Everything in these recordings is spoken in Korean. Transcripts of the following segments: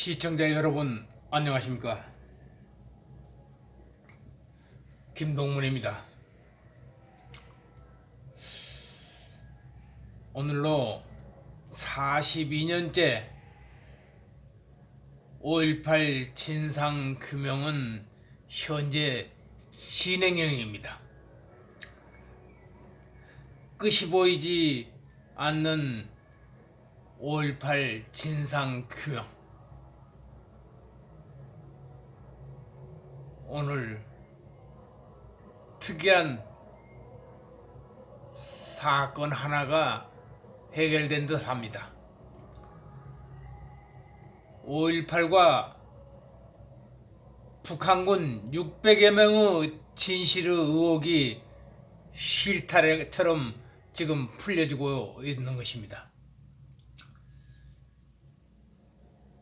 시청자 여러분 안녕하십니까? 김동문입니다. 오늘로 42년째 5.18 진상규명은 현재 진행형입니다. 끝이 보이지 않는 5.18 진상규명, 오늘 특이한 사건 하나가 해결된 듯 합니다. 5.18과 북한군 600여 명의 진실 의혹이 실타래처럼 지금 풀려지고 있는 것입니다.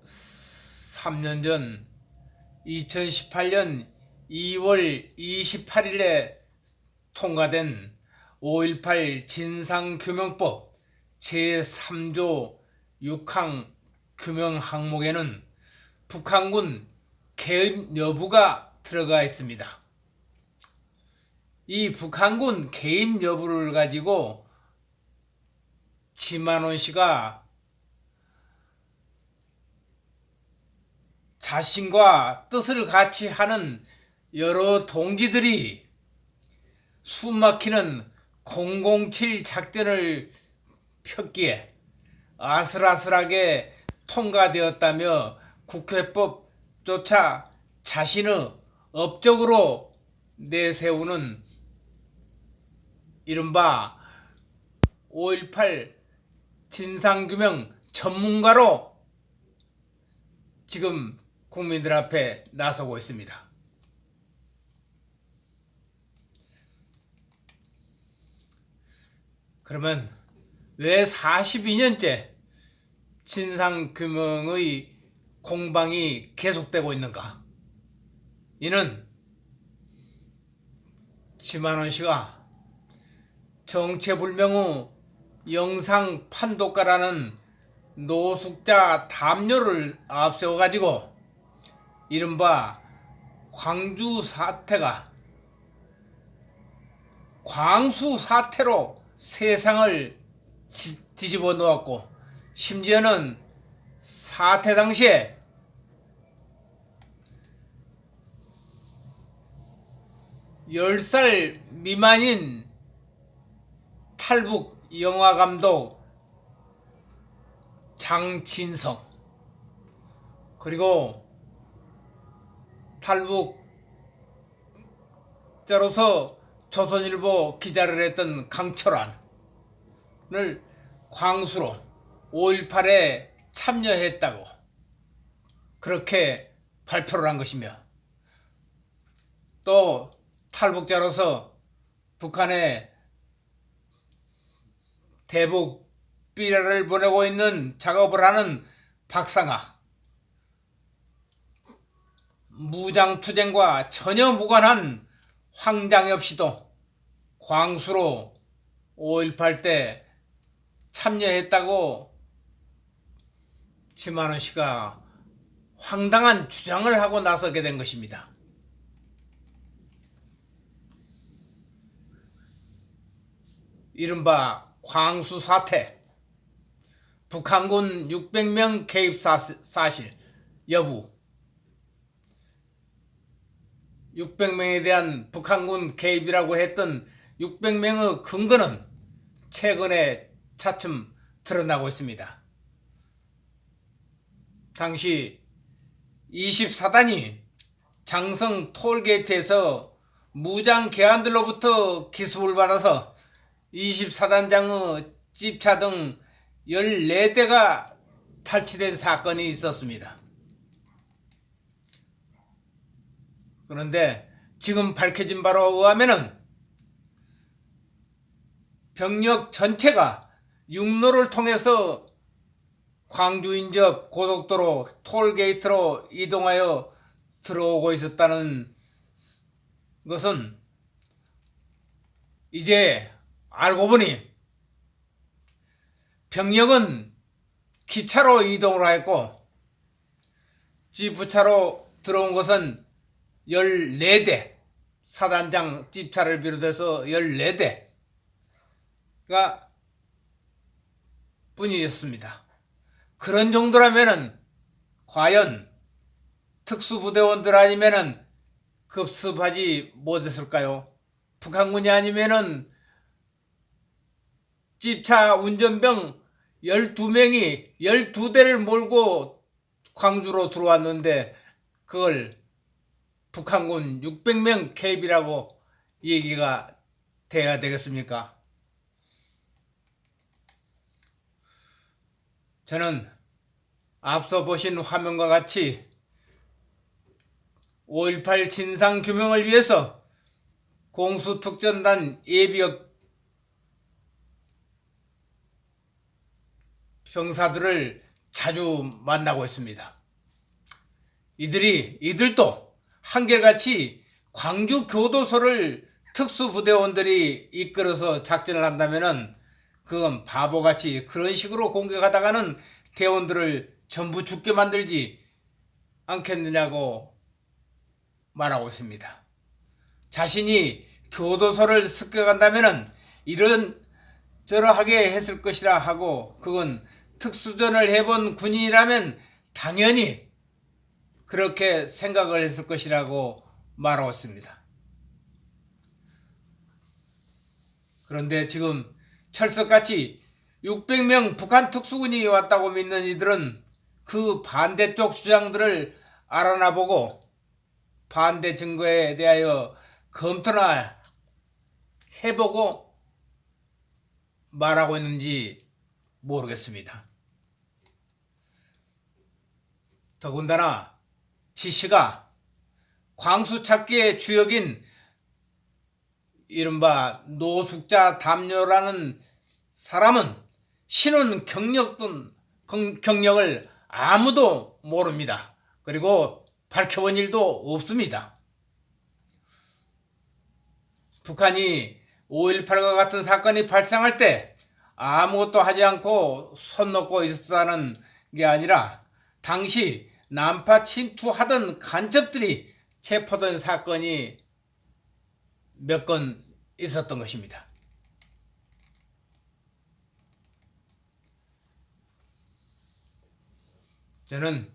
3년 전 2018년 2월 28일에 통과된 5.18 진상규명법 제3조 6항 규명 항목에는 북한군 개입 여부가 들어가 있습니다. 이 북한군 개입 여부를 가지고 지만원 씨가 자신과 뜻을 같이 하는 여러 동지들이 숨막히는 007 작전을 폈기에 아슬아슬하게 통과되었다며 국회법조차 자신의 업적으로 내세우는 이른바 5.18 진상규명 전문가로 지금 국민들 앞에 나서고 있습니다. 그러면 왜 42년째 진상규명의 공방이 계속되고 있는가? 이는 지만원 씨가 정체불명의 영상 판독가라는 노숙자 담요를 앞세워가지고 이른바 광주 사태가 광수 사태로 세상을 뒤집어 놓았고, 심지어는 사태 당시에 (10살) 미만인 탈북 영화감독 장진성, 그리고 탈북자로서 조선일보 기자를 했던 강철환을 광수로 5.18에 참여했다고 그렇게 발표를 한 것이며, 또 탈북자로서 북한에 대북 비라를 보내고 있는 작업을 하는 박상학, 무장투쟁과 전혀 무관한 황장엽 씨도 광수로 5.18 때 참여했다고 지만원 씨가 황당한 주장을 하고 나서게 된 것입니다. 이른바 광수 사태, 북한군 600명 개입 사실 여부, 600명에 대한 북한군 개입이라고 했던 600명의 근거는 최근에 차츰 드러나고 있습니다. 당시 24단이 장성 톨게이트에서 무장 개안들로부터 기습을 받아서 24단장의 집차 등 14대가 탈취된 사건이 있었습니다. 그런데 지금 밝혀진 바로 의하면은 병력 전체가 육로를 통해서 광주 인접 고속도로 톨게이트로 이동하여 들어오고 있었다는 것은 이제 알고 보니 병력은 기차로 이동을 하였고 부차로 들어온 것은 14대, 사단장 집차를 비롯해서 14대가 뿐이었습니다. 그런 정도라면은 과연 특수부대원들 아니면은 급습하지 못했을까요? 북한군이 아니면은 집차 운전병 12명이 12대를 몰고 광주로 들어왔는데 그걸 북한군 600명 KB라고 얘기가 돼야 되겠습니까? 저는 앞서 보신 화면과 같이 5.18 진상규명을 위해서 공수특전단 예비역 병사들을 자주 만나고 있습니다. 이들도 한결같이 광주 교도소를 특수부대원들이 이끌어서 작전을 한다면은 그건 바보같이 그런 식으로 공격하다가는 대원들을 전부 죽게 만들지 않겠느냐고 말하고 있습니다. 자신이 교도소를 습격한다면은 이런 저러하게 했을 것이라 하고 그건 특수전을 해본 군인이라면 당연히 그렇게 생각을 했을 것이라고 말하고 있습니다. 그런데 지금 철석같이 600명 북한 특수군이 왔다고 믿는 이들은 그 반대쪽 주장들을 알아나보고 반대 증거에 대하여 검토나 해보고 말하고 있는지 모르겠습니다. 더군다나 지씨가 광수 찾기의 주역인 이른바 노숙자 담요라는 사람은 신원 경력을 아무도 모릅니다. 그리고 밝혀본 일도 없습니다. 북한이 5.18과 같은 사건이 발생할 때 아무것도 하지 않고 손 놓고 있었다는 게 아니라 당시 난파 침투하던 간첩들이 체포된 사건이 몇 건 있었던 것입니다. 저는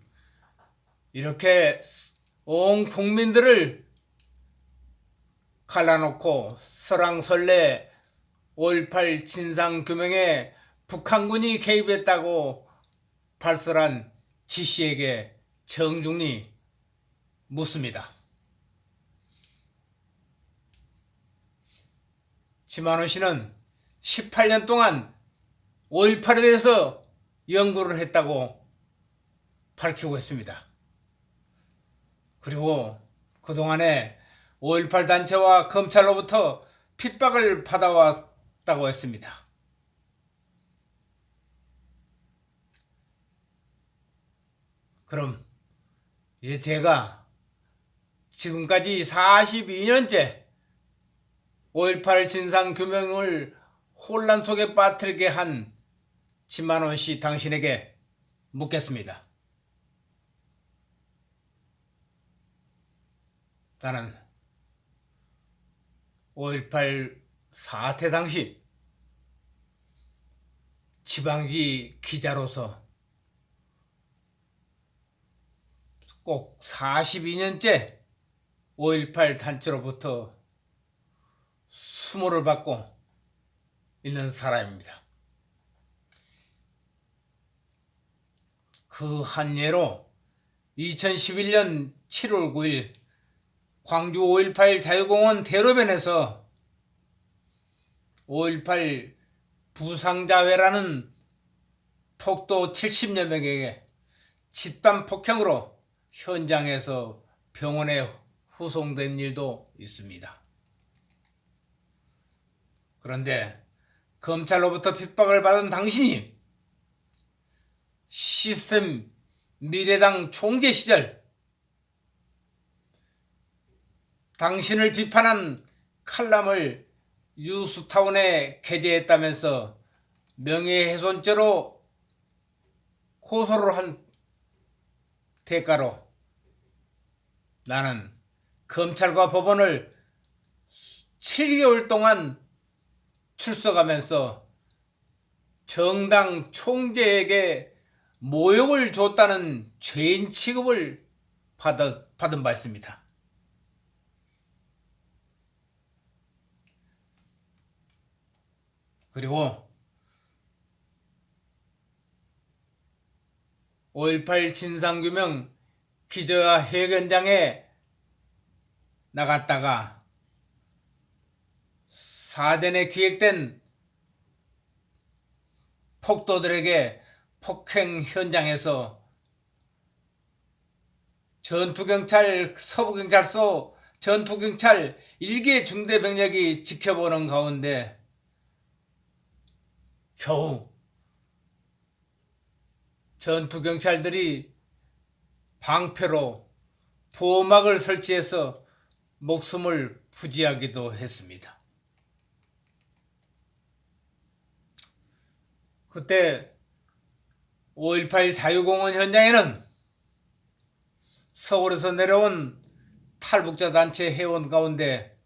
이렇게 온 국민들을 갈라놓고 설왕설래 5.18 진상규명에 북한군이 개입했다고 발설한 지씨에게 정중히 묻습니다. 지만원 씨는 18년 동안 5.18에 대해서 연구를 했다고 밝히고 있습니다. 그리고 그동안에 5.18 단체와 검찰로부터 핍박을 받아왔다고 했습니다. 그럼 이제 제가 지금까지 42년째 5.18 진상규명을 혼란 속에 빠뜨리게 한 지만원 씨 당신에게 묻겠습니다. 나는 5.18 사태 당시 지방지 기자로서 꼭 42년째 5.18 단체로부터 수모를 받고 있는 사람입니다. 그 한 예로 2011년 7월 9일 광주 5.18 자유공원 대로변에서 5.18 부상자회라는 폭도 70여 명에게 집단 폭행으로 현장에서 병원에 후송된 일도 있습니다. 그런데 검찰로부터 핍박을 받은 당신이 시스템 미래당 총재 시절 당신을 비판한 칼럼을 뉴스타운에 게재했다면서 명예훼손죄로 고소를 한 대가로 나는 검찰과 법원을 7개월 동안 출석하면서 정당 총재에게 모욕을 줬다는 죄인 취급을 받은 바 있습니다. 그리고 5.18 진상규명 기자회견장에 나갔다가 사전에 기획된 폭도들에게 폭행 현장에서 전투경찰 서부경찰서 전투경찰 1개 중대병력이 지켜보는 가운데 겨우 전투경찰들이 방패로 보호막을 설치해서 목숨을 부지하기도 했습니다. 그때 5.18 자유공원 현장에는 서울에서 내려온 탈북자 단체 회원 가운데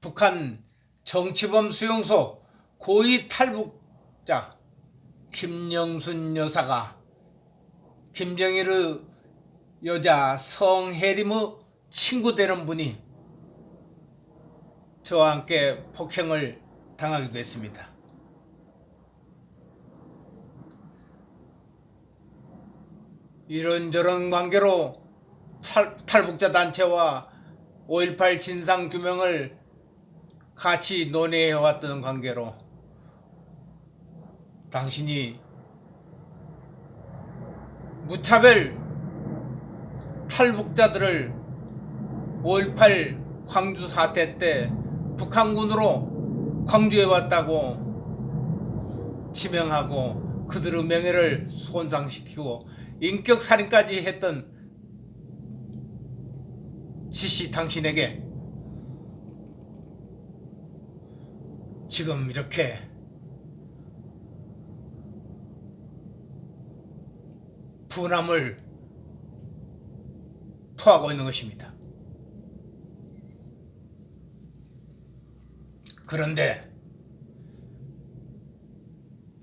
북한 정치범 수용소 고위 탈북자 김영순 여사가 김정일의 여자 성혜림의 친구 되는 분이 저와 함께 폭행을 당하기도 했습니다. 이런저런 관계로 탈북자 단체와 5.18 진상규명을 같이 논의해왔던 관계로 당신이 무차별 탈북자들을 5.18 광주 사태 때 북한군으로 광주에 왔다고 지명하고 그들의 명예를 손상시키고 인격살인까지 했던 지시 당신에게 지금 이렇게 분함을 토하고 있는 것입니다. 그런데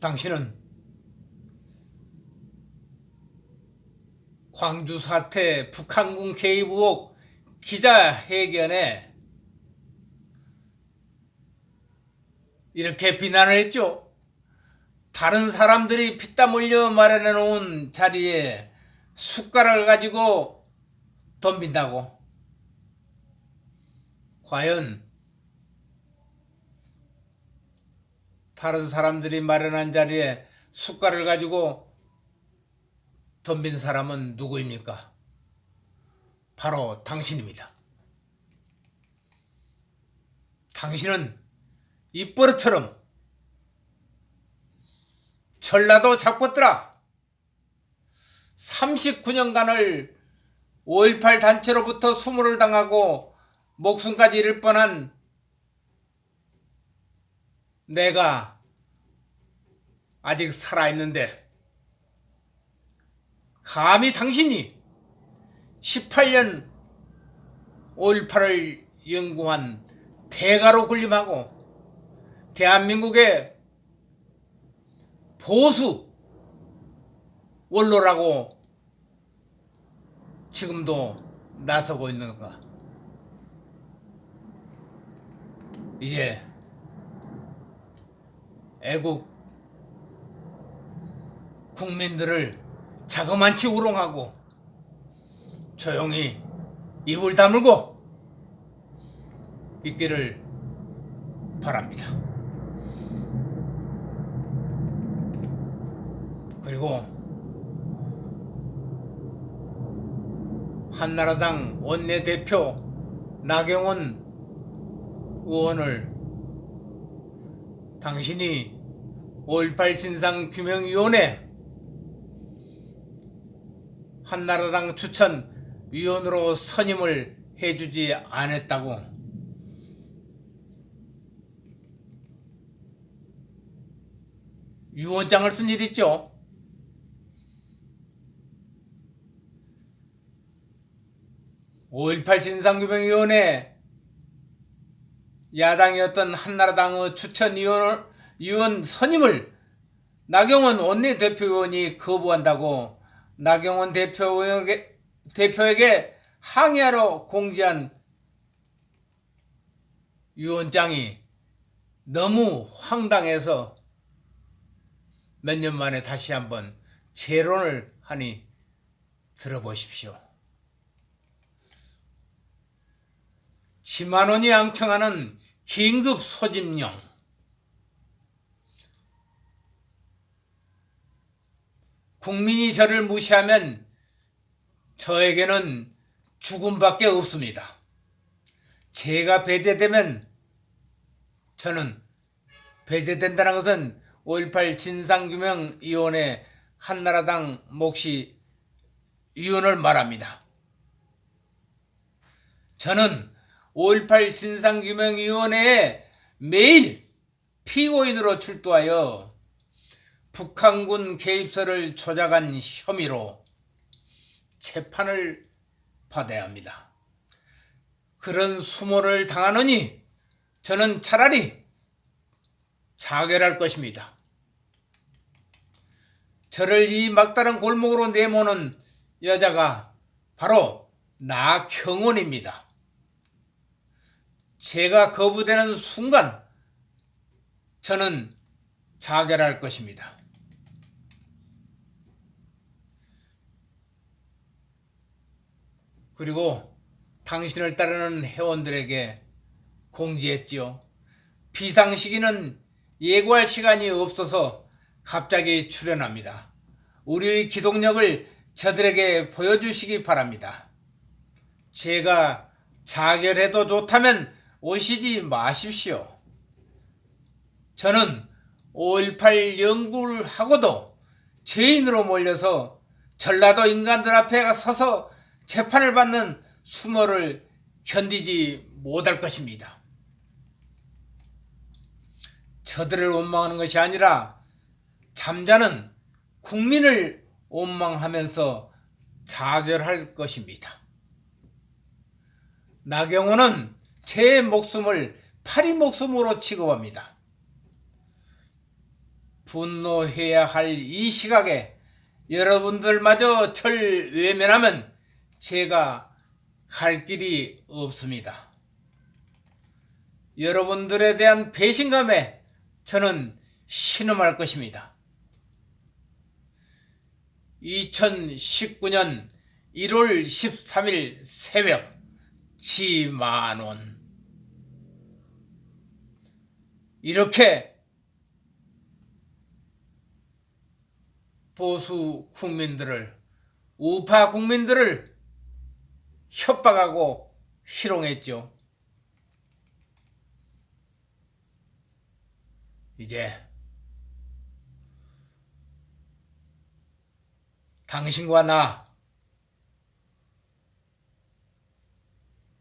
당신은 광주 사태 북한군 개입 의혹 기자회견에 이렇게 비난을 했죠. 다른 사람들이 피땀 흘려 마련해 놓은 자리에 숟가락을 가지고 덤빈다고. 과연 다른 사람들이 마련한 자리에 숟가락을 가지고 덤빈 사람은 누구입니까? 바로 당신입니다. 당신은 입버릇처럼 전라도 잡것들아 39년간을 5.18 단체로부터 수모를 당하고 목숨까지 잃을 뻔한 내가 아직 살아있는데 감히 당신이 18년 5.18을 연구한 대가로 군림하고 대한민국의 보수 원로라고 지금도 나서고 있는 건가? 이제 애국 국민들을 자그만치 우롱하고 조용히 입을 다물고 있기를 바랍니다. 그리고 한나라당 원내대표 나경원 의원을 당신이 5.18 진상규명위원회 한나라당 추천위원으로 선임을 해주지 않았다고 유언장을 쓴 일 있죠. 5.18 진상규명위원회 야당이었던 한나라당의 추천위원 선임을 나경원 원내대표의원이 거부한다고 나경원 대표에게 항의하러 공지한 위원장이 너무 황당해서 몇 년 만에 다시 한번 재론을 하니 들어보십시오. 지만원이 앙청하는 긴급 소집령. 국민이 저를 무시하면 저에게는 죽음밖에 없습니다. 제가 배제되면 저는 배제된다는 것은 5.18 진상규명위원회 한나라당 몫이 위원을 말합니다. 저는 5.18 진상규명위원회에 매일 피고인으로 출두하여 북한군 개입설을 조작한 혐의로 재판을 받아야 합니다. 그런 수모를 당하느니 저는 차라리 자결할 것입니다. 저를 이 막다른 골목으로 내모는 여자가 바로 나경원입니다. 제가 거부되는 순간 저는 자결할 것입니다. 그리고 당신을 따르는 회원들에게 공지했지요. 비상시기는 예고할 시간이 없어서 갑자기 출연합니다. 우리의 기동력을 저들에게 보여주시기 바랍니다. 제가 자결해도 좋다면 오시지 마십시오. 저는 5.18 연구를 하고도 죄인으로 몰려서 전라도 인간들 앞에 서서 재판을 받는 수모를 견디지 못할 것입니다. 저들을 원망하는 것이 아니라 잠자는 국민을 원망하면서 자결할 것입니다. 나경원은 제 목숨을 파리 목숨으로 취급합니다. 분노해야 할 이 시각에 여러분들마저 절 외면하면 제가 갈 길이 없습니다. 여러분들에 대한 배신감에 저는 신음할 것입니다. 2019년 1월 13일 새벽 지만원. 이렇게 보수 국민들을, 우파 국민들을 협박하고 희롱했죠. 이제 당신과 나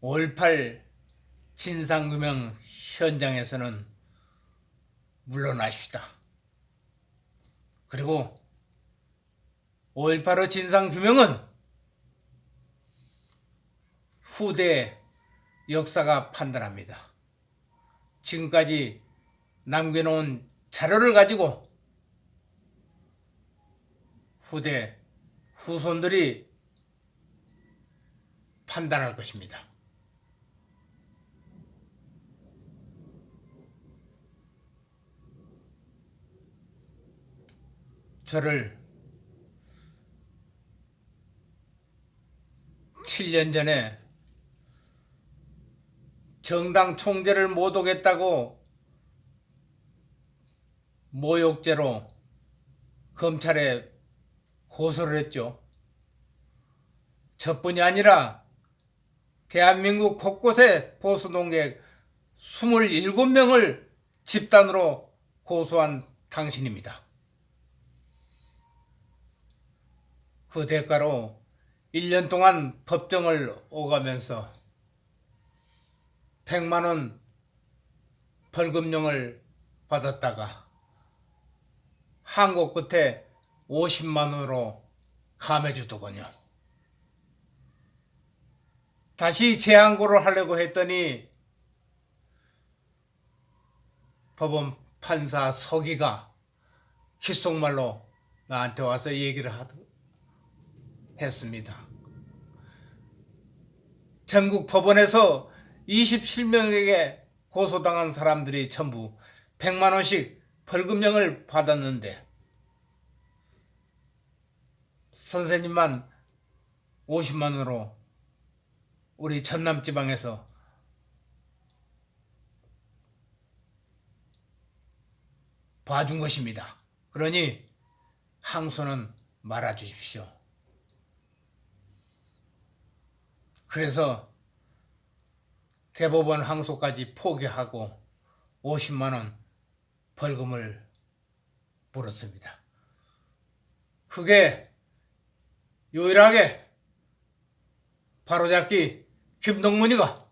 5.18 진상규명 현장에서는 물러나십시다. 그리고 5.18의 진상규명은 후대 역사가 판단합니다. 지금까지 남겨놓은 자료를 가지고 후손들이 판단할 것입니다. 저를 7년 전에 정당 총재를 모독했다고 모욕죄로 검찰에 고소를 했죠. 저뿐이 아니라 대한민국 곳곳에 보수농객 27명을 집단으로 고소한 당신입니다. 그 대가로 1년 동안 법정을 오가면서 100만원 벌금형을 받았다가 한국 끝에 50만원으로 감해주더군요. 다시 재항고를 하려고 했더니 법원 판사 서기가 귓속말로 나한테 와서 얘기를 했습니다. 전국 법원에서 27명에게 고소당한 사람들이 전부 100만 원씩 벌금형을 받았는데 선생님만 50만 원으로 우리 전남지방에서 봐준 것입니다. 그러니 항소는 말아주십시오. 그래서 대법원 항소까지 포기하고 50만 원 벌금을 물었습니다. 그게 유일하게 바로잡기 김동문이가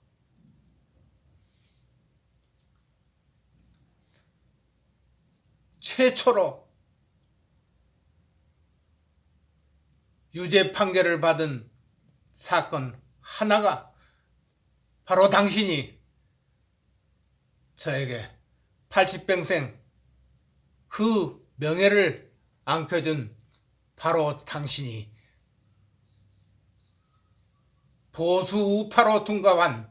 최초로 유죄 판결을 받은 사건 하나가 바로 당신이 저에게 80평생 그 명예를 안겨준 바로 당신이 보수 우파로 둔갑한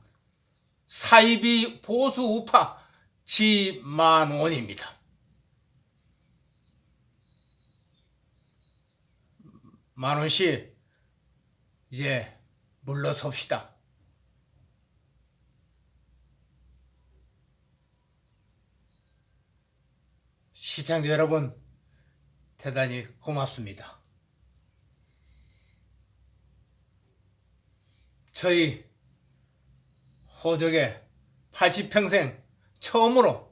사이비 보수 우파 지만원입니다. 만원씨 이제 물러섭시다. 시청자 여러분 대단히 고맙습니다. 저희 호적에 80평생 처음으로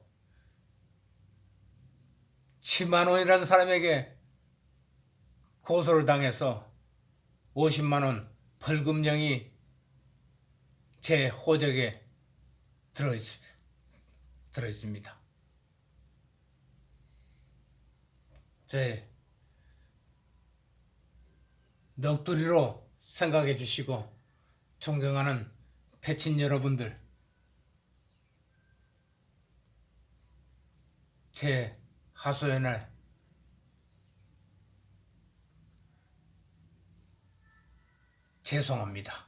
지만원이라는 사람에게 고소를 당해서 50만 원 벌금형이 제 호적에 들어있습니다. 제 넋두리로 생각해 주시고 존경하는 패친 여러분들, 제 하소연을 죄송합니다.